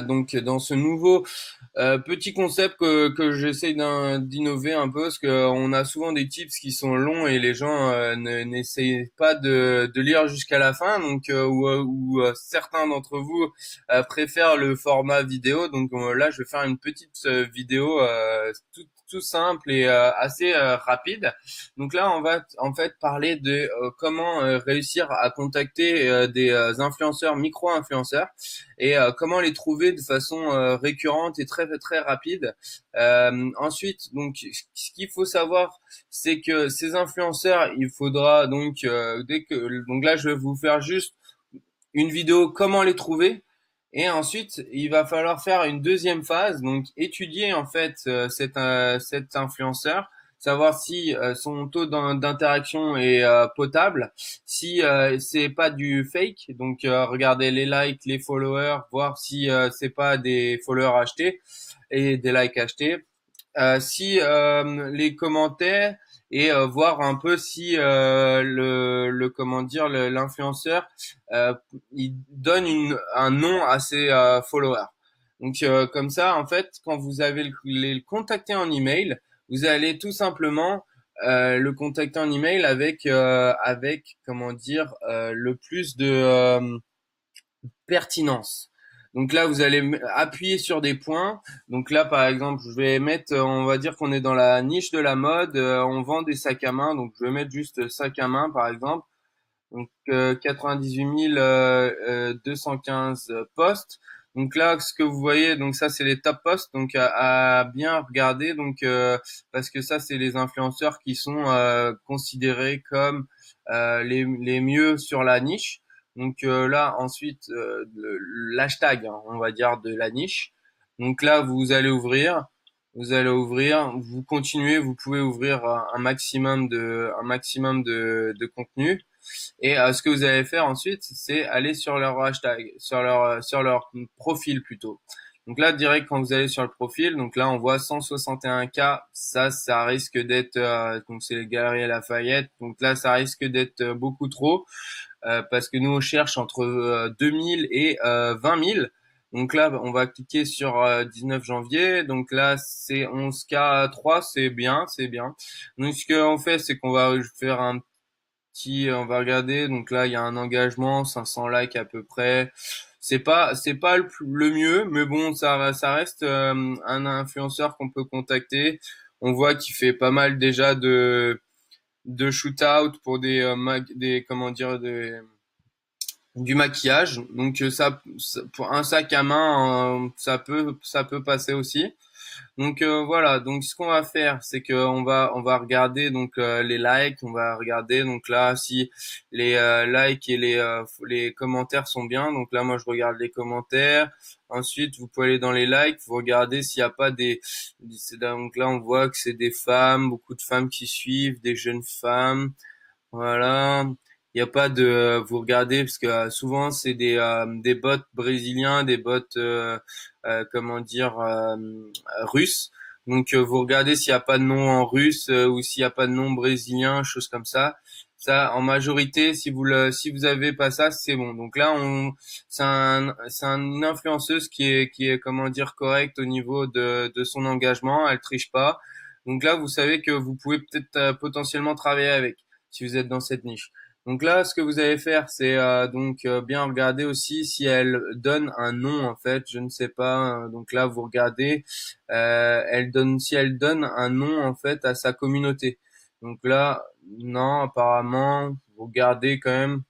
donc dans ce nouveau petit concept que j'essaye d'innover un peu, parce que on a souvent des tips qui sont longs et les gens n'essayent pas de lire jusqu'à la fin, donc certains d'entre vous préfèrent le format vidéo. Donc là, je vais faire une petite vidéo tout simple et assez rapide. Donc là, on va en fait parler de comment réussir à contacter des influenceurs, micro-influenceurs, et comment les trouver de façon récurrente et très très rapide. Ensuite, donc, ce qu'il faut savoir, c'est que ces influenceurs, il faudra donc donc là, je vais vous faire juste une vidéo comment les trouver. Et ensuite, il va falloir faire une deuxième phase, donc étudier en fait cet influenceur, savoir si son taux d'interaction est potable, si c'est pas du fake, donc regarder les likes, les followers, voir si c'est pas des followers achetés et des likes achetés, si les commentaires et voir un peu si le comment dire l'influenceur il donne un nom à ses followers. Donc comme ça, en fait, quand vous avez le contacter en email, vous allez tout simplement le contacter en email avec comment dire le plus de pertinence. Donc là, vous allez appuyer sur des points. Donc là, par exemple, je vais mettre, on va dire qu'on est dans la niche de la mode, on vend des sacs à main. Donc je vais mettre juste sac à main, par exemple. Donc 98 215 postes. Donc là, ce que vous voyez, donc ça c'est les top posts, donc à bien regarder, donc parce que ça c'est les influenceurs qui sont considérés comme les mieux sur la niche. Donc là ensuite l'hashtag, hein, on va dire de la niche. Donc là vous allez ouvrir, vous continuez, vous pouvez ouvrir un maximum de contenu. Et ce que vous allez faire ensuite, c'est aller sur leur hashtag, sur leur profil plutôt. Donc là, direct quand vous allez sur le profil, donc là on voit 161K, ça risque d'être, donc c'est les Galeries Lafayette, donc là ça risque d'être beaucoup trop, parce que nous on cherche entre 2000 et 20 000. Donc là, on va cliquer sur 19 janvier. Donc là, c'est 11K3, c'est bien, c'est bien. Donc ce qu'on fait, c'est qu'on va faire un on va regarder. Donc là, il y a un engagement, 500 likes à peu près. C'est pas le mieux, mais bon, ça reste un influenceur qu'on peut contacter. On voit qu'il fait pas mal déjà de shoot-out pour des comment dire du maquillage. Donc pour un sac à main, ça peut passer aussi. Donc voilà, donc ce qu'on va faire, c'est que on va regarder donc les likes, on va regarder donc là si les likes et les commentaires sont bien. Donc là moi je regarde les commentaires. Ensuite, vous pouvez aller dans les likes, vous regardez s'il n'y a pas donc là on voit que c'est des femmes, beaucoup de femmes qui suivent, des jeunes femmes. Voilà. Il n'y a pas de, vous regardez parce que souvent c'est des bots brésiliens, des bots comment dire russes. Donc vous regardez s'il n'y a pas de nom en russe ou s'il n'y a pas de nom brésilien, choses comme ça. Ça, en majorité, si vous avez pas ça, c'est bon. Donc là, c'est une influenceuse qui est comment dire correcte au niveau de son engagement. Elle triche pas. Donc là, vous savez que vous pouvez peut-être potentiellement travailler avec si vous êtes dans cette niche. Donc là, ce que vous allez faire, c'est bien regarder aussi si elle donne un nom en fait. Je ne sais pas. Donc là, vous regardez, si elle donne un nom en fait à sa communauté. Donc là, non, apparemment, vous regardez quand même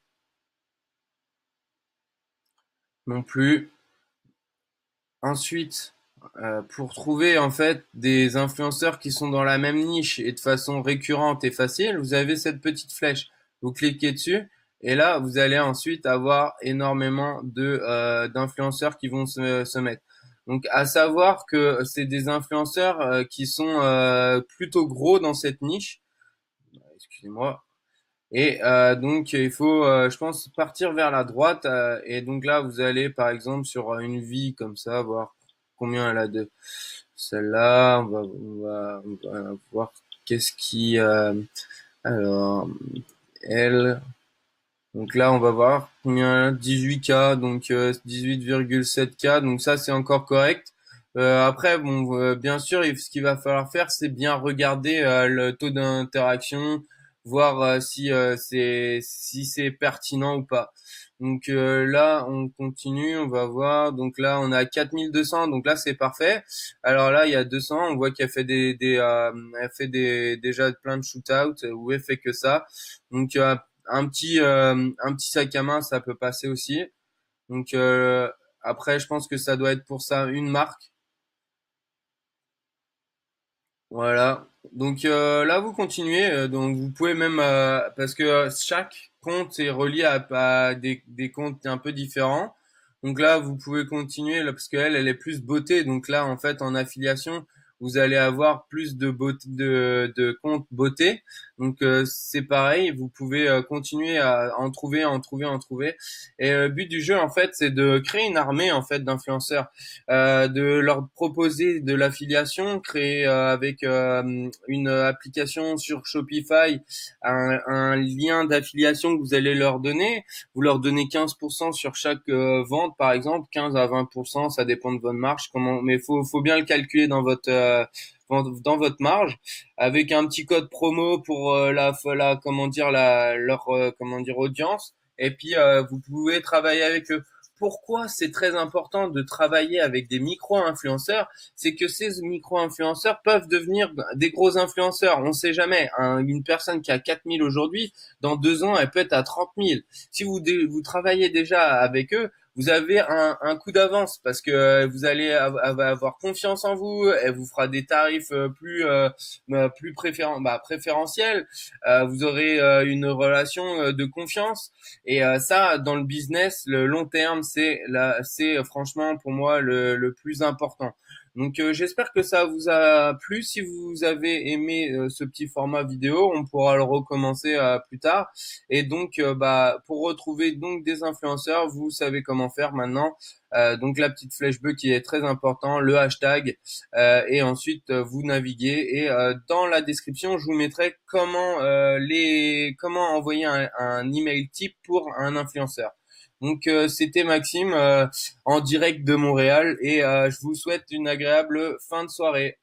non plus. Ensuite, pour trouver en fait des influenceurs qui sont dans la même niche et de façon récurrente et facile, vous avez cette petite flèche. Vous cliquez dessus et là, vous allez ensuite avoir énormément d'influenceurs qui vont se mettre. Donc, à savoir que c'est des influenceurs qui sont plutôt gros dans cette niche. Excusez-moi. Et donc il faut, je pense, partir vers la droite. Et donc là, vous allez par exemple sur une vie comme ça, voir combien elle a de celle-là. On va voir qu'est-ce qui. Alors, elle. Donc là, on va voir combien 18K, donc 18,7K. Donc ça, c'est encore correct. Après, bon, bien sûr, ce qu'il va falloir faire, c'est bien regarder le taux d'interaction, voir si c'est pertinent ou pas. Donc là, on continue, on va voir. Donc là, on a 4200. Donc là, c'est parfait. Alors là, il y a 200. On voit qu'elle fait elle fait déjà plein de shootouts ou elle fait que ça. Donc un petit sac à main, ça peut passer aussi. Donc après, je pense que ça doit être pour ça une marque. Voilà. Donc là, vous continuez. Donc vous pouvez même parce que chaque compte est relié à des comptes un peu différents. Donc là, vous pouvez continuer là, parce qu'elle, elle est plus beauté. Donc là, en fait, en affiliation, vous allez avoir plus de beauté, de comptes beauté. Donc c'est pareil. Vous pouvez continuer à en trouver, en trouver, en trouver. Et le but du jeu, en fait, c'est de créer une armée en fait d'influenceurs, de leur proposer de l'affiliation, créer avec une application sur Shopify un lien d'affiliation que vous allez leur donner. Vous leur donnez 15% sur chaque vente, par exemple, 15 à 20%, ça dépend de votre marge. Mais faut bien le calculer dans votre marge, avec un petit code promo pour la comment dire leur comment dire audience. Et puis vous pouvez travailler avec eux. Pourquoi c'est très important de travailler avec des micro-influenceurs? C'est que ces micro-influenceurs peuvent devenir des gros influenceurs. On ne sait jamais. Une personne qui a 4000 aujourd'hui, dans 2 ans, elle peut être à 30 000. Si vous travaillez déjà avec eux, vous avez un coup d'avance parce que vous allez avoir confiance en vous. Elle vous fera des tarifs plus préférentiels. Vous aurez une relation de confiance. Et ça, dans le business, le long terme, c'est franchement pour moi le plus important. Donc j'espère que ça vous a plu. Si vous avez aimé ce petit format vidéo, on pourra le recommencer plus tard. Et donc pour retrouver donc des influenceurs, vous savez comment faire maintenant. Donc la petite flèche bleue qui est très important, le hashtag, et ensuite vous naviguez. Et dans la description, je vous mettrai comment envoyer un email type pour un influenceur. Donc c'était Maxime en direct de Montréal et je vous souhaite une agréable fin de soirée.